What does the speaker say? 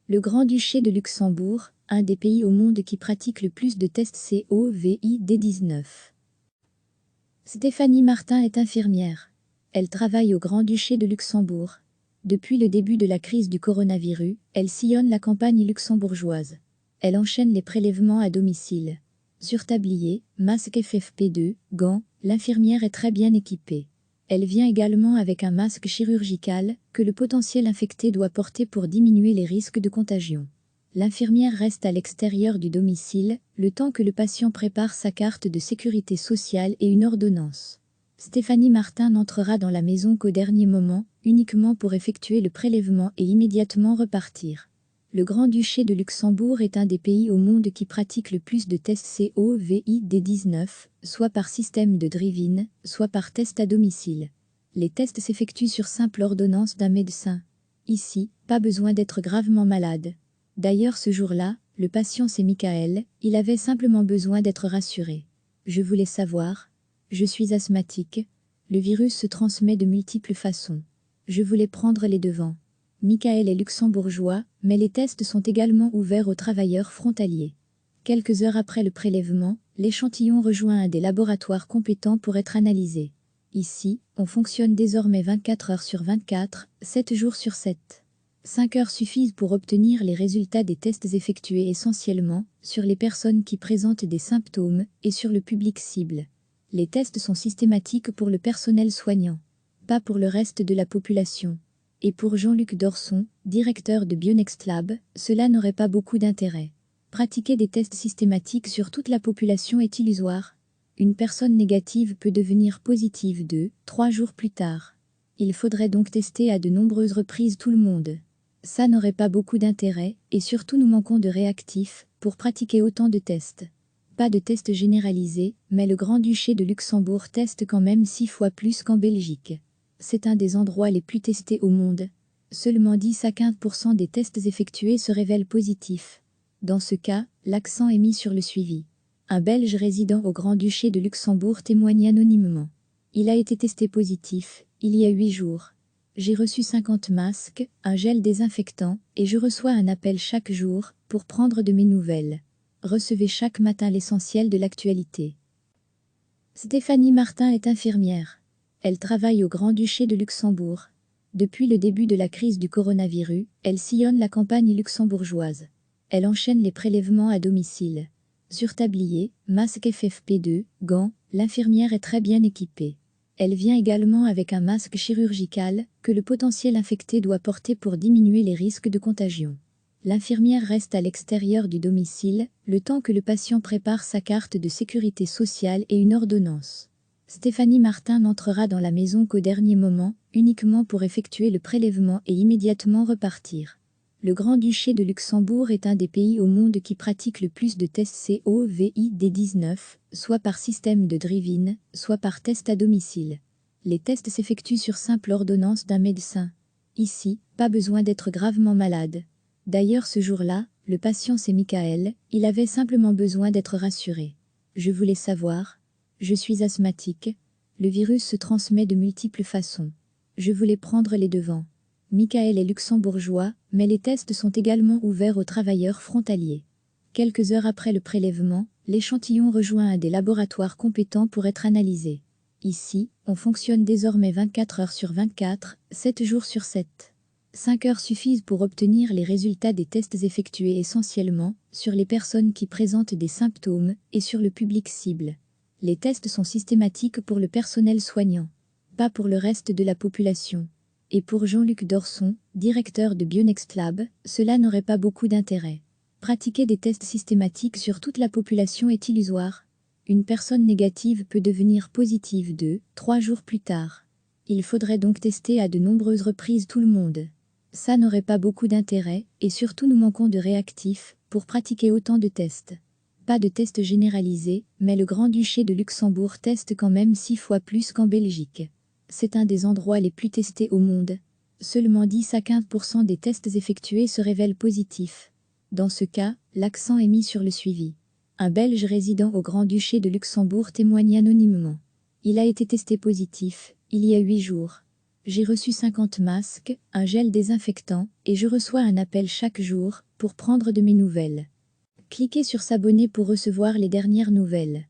Le Grand-Duché de Luxembourg, un des pays au monde qui pratique le plus de tests Covid-19. Stéphanie Martin est infirmière. Elle travaille au Grand-Duché de Luxembourg. Depuis le début de la crise du coronavirus, elle sillonne la campagne luxembourgeoise. Elle enchaîne les prélèvements à domicile. Surtablier, masque FFP2, gants, l'infirmière est très bien équipée. Elle vient également avec un masque chirurgical que le potentiel infecté doit porter pour diminuer les risques de contagion. L'infirmière reste à l'extérieur du domicile, le temps que le patient prépare sa carte de sécurité sociale et une ordonnance. Stéphanie Martin n'entrera dans la maison qu'au dernier moment, uniquement pour effectuer le prélèvement et immédiatement repartir. Le Grand-Duché de Luxembourg est un des pays au monde qui pratique le plus de tests Covid-19, soit par système de drive-in, soit par test à domicile. Les tests s'effectuent sur simple ordonnance d'un médecin. Ici, pas besoin d'être gravement malade. D'ailleurs ce jour-là, le patient c'est Michael, il avait simplement besoin d'être rassuré. Je voulais savoir. Je suis asthmatique. Le virus se transmet de multiples façons. Je voulais prendre les devants. Michael est luxembourgeois, mais les tests sont également ouverts aux travailleurs frontaliers. Quelques heures après le prélèvement, l'échantillon rejoint un des laboratoires compétents pour être analysé. Ici, on fonctionne désormais 24 heures sur 24, 7 jours sur 7. 5 heures suffisent pour obtenir les résultats des tests effectués essentiellement sur les personnes qui présentent des symptômes et sur le public cible. Les tests sont systématiques pour le personnel soignant, pas pour le reste de la population. Et pour Jean-Luc Dorson, directeur de Bionext Lab, cela n'aurait pas beaucoup d'intérêt. Pratiquer des tests systématiques sur toute la population est illusoire. Une personne négative peut devenir positive 2-3 jours plus tard. Il faudrait donc tester à de nombreuses reprises tout le monde. Ça n'aurait pas beaucoup d'intérêt, et surtout nous manquons de réactifs pour pratiquer autant de tests. Pas de tests généralisés, mais le Grand-Duché de Luxembourg teste quand même 6 fois plus qu'en Belgique. C'est un des endroits les plus testés au monde. Seulement 10 à 15% des tests effectués se révèlent positifs. Dans ce cas, l'accent est mis sur le suivi. Un Belge résidant au Grand-Duché de Luxembourg témoigne anonymement. Il a été testé positif, il y a 8 jours. J'ai reçu 50 masques, un gel désinfectant, et je reçois un appel chaque jour pour prendre de mes nouvelles. Recevez chaque matin l'essentiel de l'actualité. Stéphanie Martin est infirmière. Elle travaille au Grand-Duché de Luxembourg. Depuis le début de la crise du coronavirus, elle sillonne la campagne luxembourgeoise. Elle enchaîne les prélèvements à domicile. Surtablier, masque FFP2, gants, l'infirmière est très bien équipée. Elle vient également avec un masque chirurgical que le potentiel infecté doit porter pour diminuer les risques de contagion. L'infirmière reste à l'extérieur du domicile, le temps que le patient prépare sa carte de sécurité sociale et une ordonnance. Stéphanie Martin n'entrera dans la maison qu'au dernier moment, uniquement pour effectuer le prélèvement et immédiatement repartir. Le Grand-Duché de Luxembourg est un des pays au monde qui pratique le plus de tests Covid-19, soit par système de drive-in, soit par test à domicile. Les tests s'effectuent sur simple ordonnance d'un médecin. Ici, pas besoin d'être gravement malade. D'ailleurs ce jour-là, le patient c'est Michael, il avait simplement besoin d'être rassuré. Je voulais savoir. Je suis asthmatique. Le virus se transmet de multiples façons. Je voulais prendre les devants. Michael est luxembourgeois, mais les tests sont également ouverts aux travailleurs frontaliers. Quelques heures après le prélèvement, l'échantillon rejoint un des laboratoires compétents pour être analysé. Ici, on fonctionne désormais 24 heures sur 24, 7 jours sur 7. 5 heures suffisent pour obtenir les résultats des tests effectués essentiellement sur les personnes qui présentent des symptômes et sur le public cible. Les tests sont systématiques pour le personnel soignant, pas pour le reste de la population. Et pour Jean-Luc Dorson, directeur de Bionext Lab, cela n'aurait pas beaucoup d'intérêt. Pratiquer des tests systématiques sur toute la population est illusoire. Une personne négative peut devenir positive 2-3 jours plus tard. Il faudrait donc tester à de nombreuses reprises tout le monde. Ça n'aurait pas beaucoup d'intérêt, et surtout nous manquons de réactifs pour pratiquer autant de tests. Pas de tests généralisés, mais le Grand-Duché de Luxembourg teste quand même 6 fois plus qu'en Belgique. C'est un des endroits les plus testés au monde. Seulement 10 à 15% des tests effectués se révèlent positifs. Dans ce cas, l'accent est mis sur le suivi. Un Belge résidant au Grand-Duché de Luxembourg témoigne anonymement. Il a été testé positif, il y a 8 jours. J'ai reçu 50 masques, un gel désinfectant, et je reçois un appel chaque jour pour prendre de mes nouvelles. Cliquez sur s'abonner pour recevoir les dernières nouvelles.